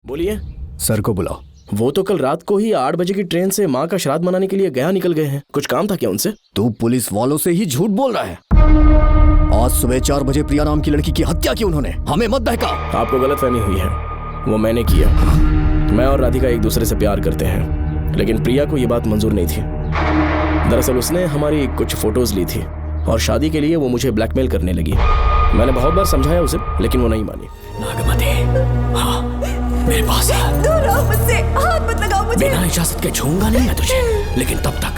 बोलिए। सर को बुलाओ। वो तो कल रात को ही 8 बजे की ट्रेन से माँ का श्राद्ध मनाने के लिए गया निकल गए हैं। कुछ काम था क्या उनसे? तू पुलिस वालों से ही झूठ बोल रहा है। आज सुबह 4 बजे प्रिया नाम की लड़की की हत्या की उन्होंने। हमें मत बहका। आपको गलतफहमी हुई है, वो मैंने किया। मैं और राधिका एक दूसरे से प्यार करते हैं, लेकिन प्रिया को ये बात मंजूर नहीं थी। दरअसल उसने हमारी कुछ फोटोज ली थी और शादी के लिए वो मुझे ब्लैकमेल करने लगी। मैंने बहुत बार समझाया उसे, लेकिन वो नहीं मानी। नागमती, हाँ, मेरे पास है। दूर रहो मुझसे, हाथ मत लगाओ मुझे। बिना इजाजत के छूऊंगा नहीं मैं तुझे, लेकिन तब तक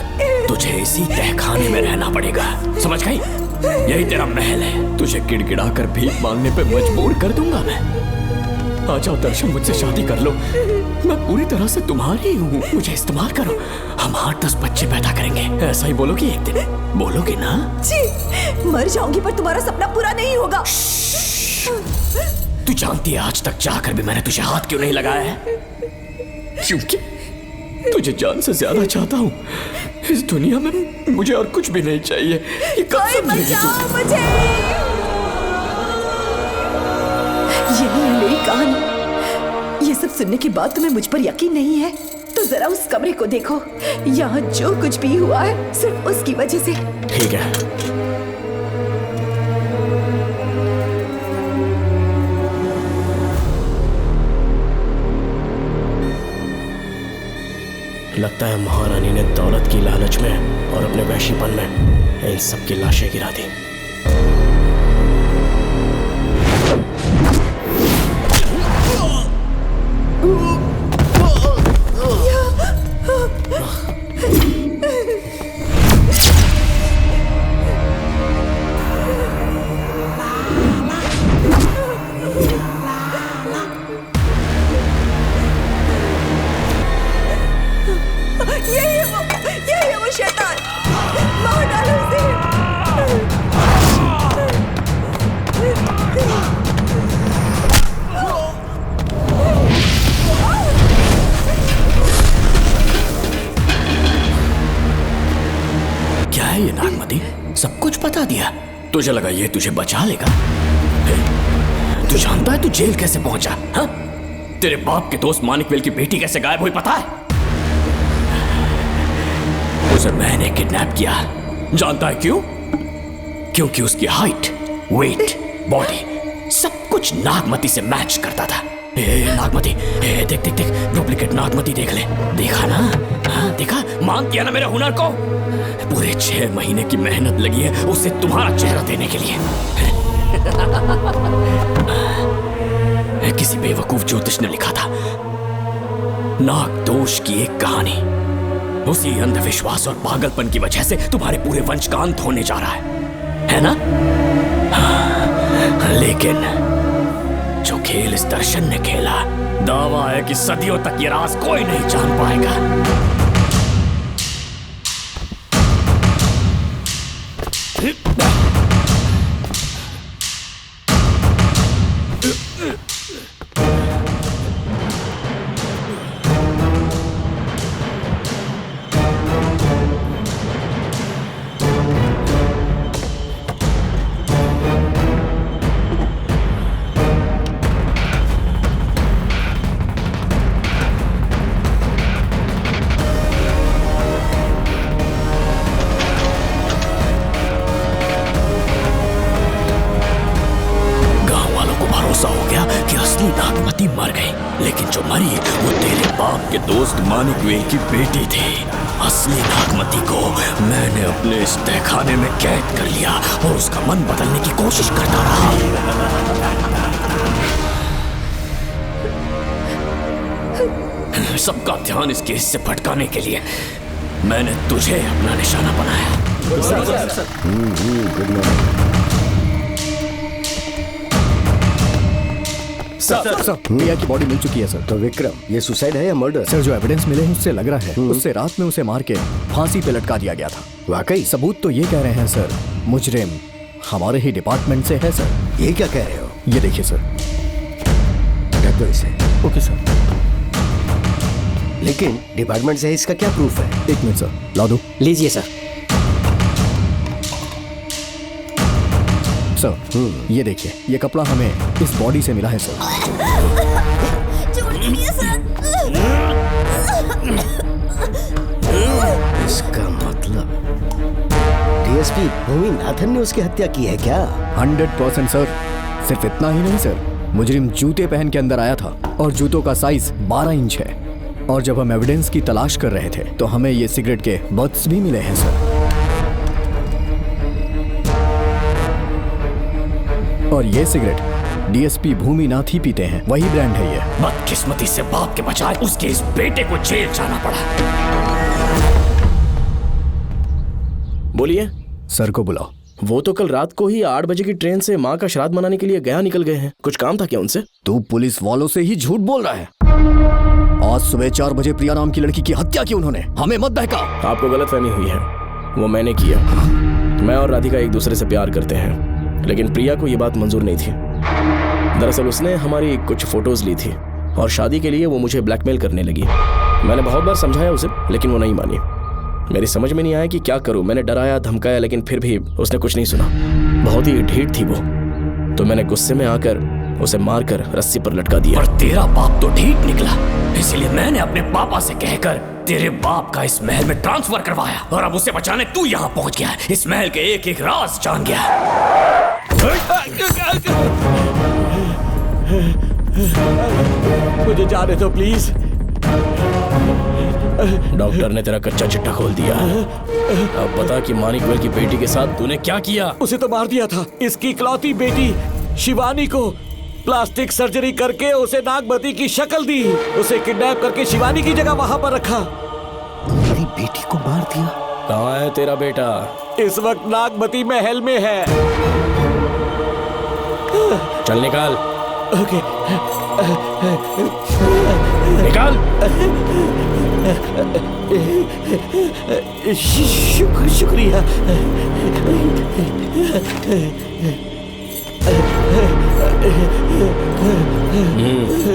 तुझे इसी तहखाने में रहना पड़ेगा, समझ गई? यही तेरा महल है। तुझे गिड़गिड़ा कर भीख मांगने पे मजबूर कर दूंगा मैं। आ जाओ दर्शन, मुझसे शादी कर लो। मैं पूरी तरह से तुम्हारी हूँ, मुझे इस्तेमाल करो। हम 8-10 बच्चे पैदा करेंगे। ऐसा ही बोलोगी एक दिन? बोलोगी ना? जी, मर जाऊंगी पर तुम्हारा सपना पूरा नहीं होगा। तू जानती है आज तक चाहकर भी मैंने तुझे हाथ क्यों नहीं लगाया है? क्योंकि तुझे जान से ज्यादा चाहता हूँ। इस दुनिया में मुझे और कुछ भी नहीं चाहिए। ये कब समझेगी तू? मुझे यही है मेरी कहानी। ये सब सुनने के बाद तुम्हें मुझ पर यकीन नहीं है तो जरा उस कमरे को देखो। यहाँ जो कुछ भी हुआ है सिर्फ उसकी वजह से। ठीक है, लगता है महारानी ने दौलत की लालच में और अपने वैशीपन में इन सब की लाशें गिरा दी। यही है वो शैतान। मार डालो उसे। क्या है ये नागमती? सब कुछ बता दिया। तुझे लगा ये तुझे बचा लेगा? तू जानता है तू जेल कैसे पहुंचा? हाँ? तेरे बाप के दोस्त मानिकवेल की बेटी कैसे गायब हुई पता है? उसे मैंने किडनैप किया। जानता है क्यों? क्योंकि उसकी हाइट, वेट, बॉडी सब कुछ नागमती से मैच करता था। नागमती, देख देख देख, डुप्लीकेट नागमती देख ले। देखा ना? हाँ देखा? मान दिया ना मेरे हुनर को? पूरे 6 महीने की मेहनत लगी है उसे तुम्हारा चेहरा देने के लिए। किसी बेवकूफ ज्योतिष ने लिखा था नागदोष की एक कहानी। उसी अंधविश्वास और पागलपन की वजह से तुम्हारे पूरे वंश का अंत होने जा रहा है ना? हाँ, लेकिन जो खेल इस दर्शन ने खेला, दावा है कि सदियों तक ये राज कोई नहीं जान पाएगा। नागमती मर गई, लेकिन जो मरी वो तेरे बाप के दोस्त मानिकवेल की बेटी थी। असली नागमती को मैंने अपने इस तहखाने में कैद कर लिया और उसका मन बदलने की कोशिश करता रहा। सबका ध्यान इस केस से भटकाने के लिए मैंने तुझे अपना निशाना बनाया। सर, प्रिया की बॉडी मिल चुकी है सर। तो विक्रम, ये सुसाइड है या मर्डर? सर, जो एविडेंस मिले हैं उससे लग रहा है उससे रात में उसे मार के फांसी पे लटका दिया गया था। वाकई? सबूत तो ये कह रहे हैं सर, मुजरिम हमारे ही डिपार्टमेंट से है सर। ये क्या कह रहे हो? ये देखिए सर। रख दो इसे। Okay sir. लेकिन डिपार्टमेंट से है, इसका क्या प्रूफ है? 1 मिनट सर, ला दो। लीजिए सर। सर, ये देखिए, ये कपड़ा हमें इस बॉडी से मिला है सर। इसका मतलब डीएसपी भूमि नाथन ने उसकी हत्या की है क्या? 100% सर। सिर्फ इतना ही नहीं सर, मुजरिम जूते पहन के अंदर आया था और जूतों का साइज 12 इंच है। और जब हम एविडेंस की तलाश कर रहे थे तो हमें ये सिगरेट के बट्स भी मिले हैं सर। और ये सिगरेट डीएसपी भूमिनाथ ही पीते हैं, वही ब्रांड है ये। बदकिस्मती से बाप के बजाय उसके इस बेटे को जेल जाना पड़ा। बोलिए। सर को बुलाओ। वो तो कल रात को ही 8 बजे की ट्रेन से माँ का श्राद्ध मनाने के लिए गया निकल गए हैं। कुछ काम था क्या उनसे? तू पुलिस वालों से ही झूठ बोल रहा है। आज सुबह 4 बजे प्रिया नाम की लड़की की हत्या की उन्होंने, हमें मत बहका। आपको गलतफहमी हुई है, वो मैंने किया। मैं और राधिका एक दूसरे से प्यार करते हैं, लेकिन प्रिया को ये बात मंजूर नहीं थी। दरअसल उसने हमारी कुछ फोटोज ली थी और शादी के लिए वो मुझे ब्लैकमेल करने लगी। मैंने बहुत बार समझाया उसे, लेकिन वो नहीं मानी। मेरी समझ में नहीं आया कि क्या करूं। मैंने डराया धमकाया, लेकिन फिर भी उसने कुछ नहीं सुना। बहुत ही ढीठ थी वो, तो मैंने गुस्से में आकर उसे मारकर रस्सी पर लटका दिया। और तेरा बाप तो ढीठ निकला, इसलिए मैंने अपने पापा से कहकर तेरे बाप का इस महल में ट्रांसफर करवाया। और अब उसे बचाने तू यहाँ पहुंच गया, इस महल के एक एक राज जान गया। मुझे जाने दो प्लीज। डॉक्टर ने तेरा कच्चा चिट्ठा खोल दिया। अब बता कि मानिकवेल की बेटी के साथ तूने क्या किया? उसे तो मार दिया था। इसकी इकलौती बेटी शिवानी को प्लास्टिक सर्जरी करके उसे नागमती की शक्ल दी। उसे किडनैप करके शिवानी की जगह वहां पर रखा। मेरी बेटी को मार दिया? कहाँ है तेरा बेटा? इस वक्त नागमती महल में है। चल निकाल। ओके। निकाल। शुक्रिया।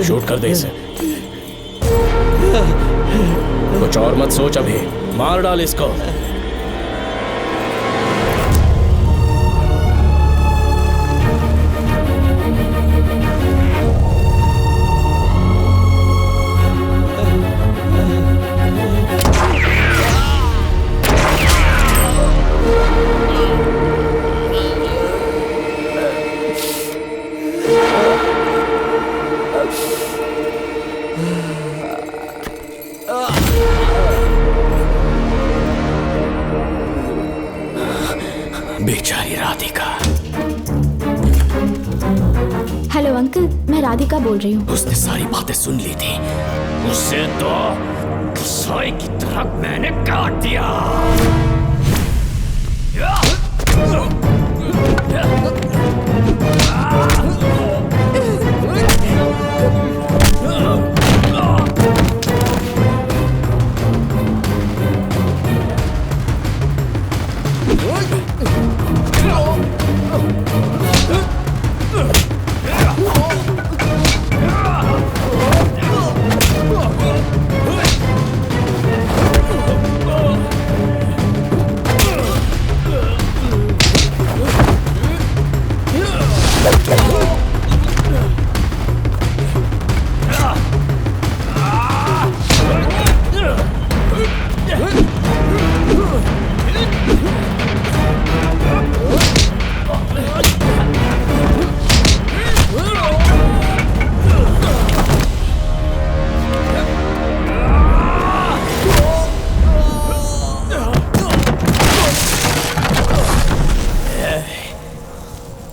शूट कर दे इसे। कुछ और मत सोच, अभी मार डाल इसको। बेचारी राधिका। हेलो अंकल, मैं राधिका बोल रही हूँ। उसने सारी बातें सुन ली थी। उसे तो कसाई की तरह मैंने काट दिया।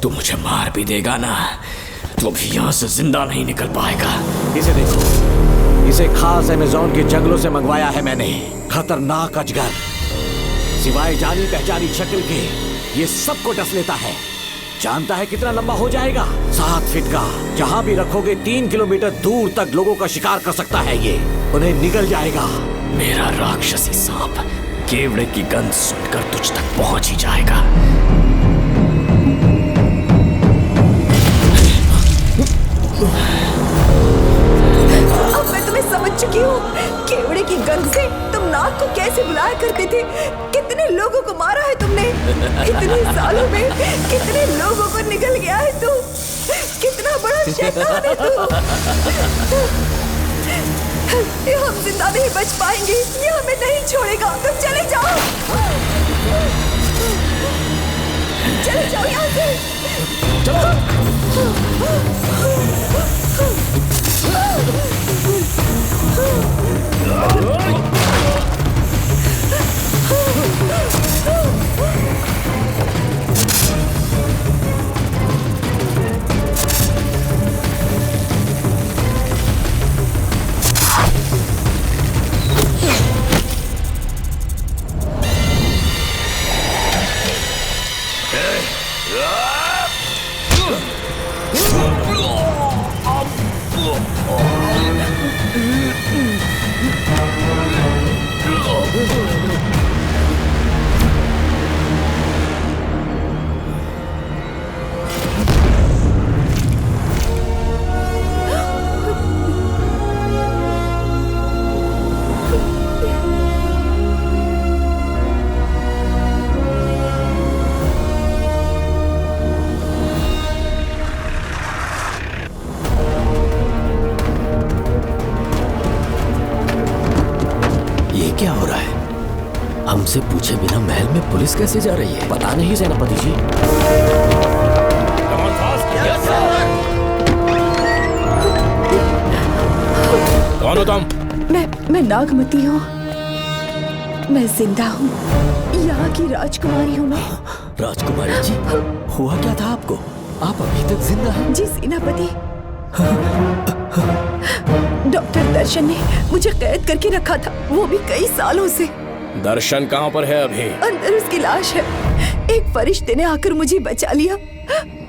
तू मुझे मार भी देगा ना, तो भी यहाँ से जिंदा नहीं निकल पाएगा। इसे देखो, इसे खास अमेज़न के जंगलों से मंगवाया है मैंने। खतरनाक अजगर, सिवाय जानी पहचानी शक्ल के ये सबको डस लेता है। जानता है कितना लंबा हो जाएगा? 7 फीट का। जहाँ भी रखोगे 3 किलोमीटर दूर तक लोगों का शिकार कर सकता है ये। उन्हें निगल जाएगा। मेरा राक्षसी सांप केवड़े की गंध सुनकर तुझ तक पहुंच ही जाएगा। अब मैं तुम्हें समझ चुकी हूँ। केवड़े की गंध से तुम नाग को कैसे बुलाया करते थे। कितने लोगों को मारा है तुमने। इतने सालों में कितने लोगों को निगल गया है तू। कितना बड़ा शैतान है तू। हम जिंदा नहीं बच पाएंगे, ये हमें नहीं छोड़ेगा। तुम चले जाओ, चले जाओ यहाँ से। क्या हो रहा है? हमसे पूछे बिना महल में पुलिस कैसे जा रही है? पता नहीं सेनापति जी। कौन हो तुम? मैं नागमती हूँ, मैं जिंदा हूँ, यहाँ की राजकुमारी हूँ मैं। राजकुमारी जी, हुआ क्या था आपको? आप अभी तक जिंदा हैं? जी सेनापति, डॉक्टर दर्शन ने मुझे कैद करके रखा था, वो भी कई सालों से। दर्शन कहाँ पर है अभी? अंदर उसकी लाश है। एक फरिश्ते ने आकर मुझे बचा लिया।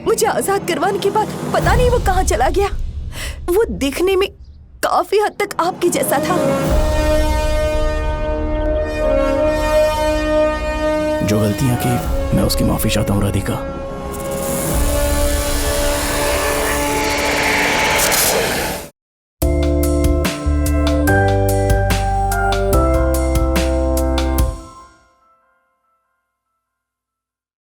मुझे आजाद करवाने के बाद पता नहीं वो कहाँ चला गया। वो दिखने में काफी हद तक आपके जैसा था। जो गलतियां की मैं उसकी माफी चाहता हूँ राधिका।